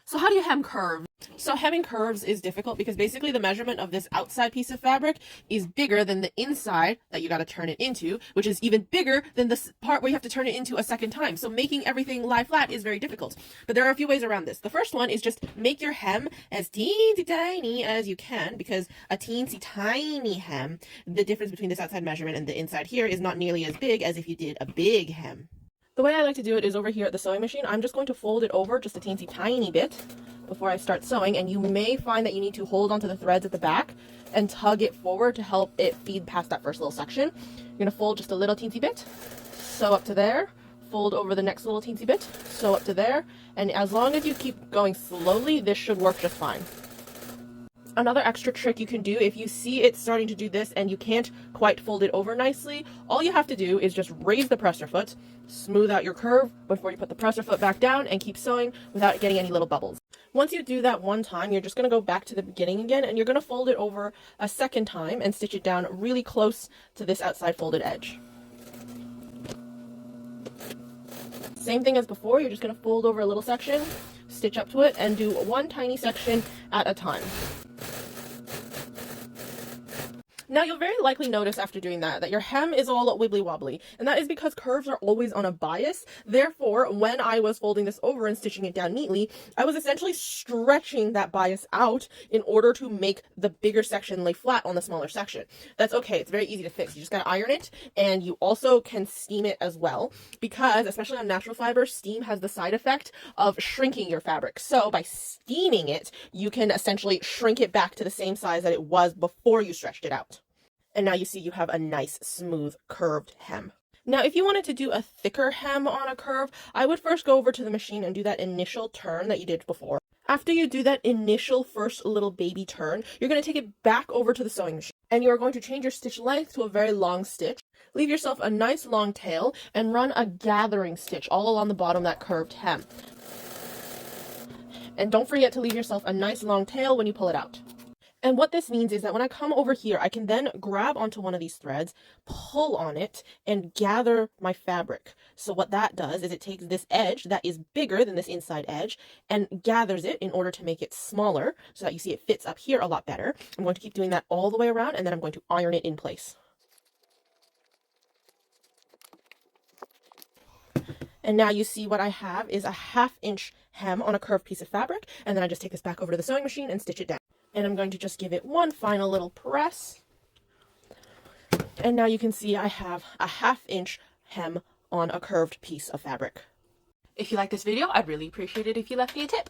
So how do you hem curves? So hemming curves is difficult because basically the measurement of this outside piece of fabric is bigger than the inside that you got to turn it into, which is even bigger than the part where you have to turn it into a second time. So making everything lie flat is very difficult. But there are a few ways around this. The first one is just make your hem as teensy tiny as you can, because a teensy tiny hem, the difference between this outside measurement and the inside here is not nearly as big as if you did a big hem. The way I like to do it is over here at the sewing machine. I'm just going to fold it over just a teensy tiny bit before I start sewing, and you may find that you need to hold onto the threads at the back and tug it forward to help it feed past that first little section. You're going to fold just a little teensy bit, sew up to there, fold over the next little teensy bit, sew up to there, and as long as you keep going slowly, this should work just fine. Another extra trick you can do, if you see it starting to do this and you can't quite fold it over nicely, all you have to do is just raise the presser foot, smooth out your curve before you put the presser foot back down, and keep sewing without getting any little bubbles. Once you do that one time, you're just going to go back to the beginning again, and you're going to fold it over a second time and stitch it down really close to this outside folded edge. Same thing as before, you're just going to fold over a little section, stitch up to it, and do one tiny section at a time. Now you'll very likely notice after doing that your hem is all wibbly wobbly, and that is because curves are always on a bias. Therefore, when I was folding this over and stitching it down neatly, I was essentially stretching that bias out in order to make the bigger section lay flat on the smaller section. That's okay, it's very easy to fix. You just gotta iron it, and you also can steam it as well, because especially on natural fiber, steam has the side effect of shrinking your fabric. So by steaming it, you can essentially shrink it back to the same size that it was before you stretched it out. And now you see you have a nice, smooth, curved hem. Now, if you wanted to do a thicker hem on a curve, I would first go over to the machine and do that initial turn that you did before. After you do that initial first little baby turn, you're going to take it back over to the sewing machine. And you are going to change your stitch length to a very long stitch. Leave yourself a nice long tail and run a gathering stitch all along the bottom of that curved hem. And don't forget to leave yourself a nice long tail when you pull it out. And what this means is that when I come over here, I can then grab onto one of these threads, pull on it, and gather my fabric. So what that does is it takes this edge that is bigger than this inside edge and gathers it in order to make it smaller so that you see it fits up here a lot better. I'm going to keep doing that all the way around, and then I'm going to iron it in place. And now you see what I have is a 1/2 inch hem on a curved piece of fabric, and then I just take this back over to the sewing machine and stitch it down. And I'm going to just give it one final little press. And now you can see I have a 1/2 inch hem on a curved piece of fabric. If you like this video, I'd really appreciate it if you left me a tip.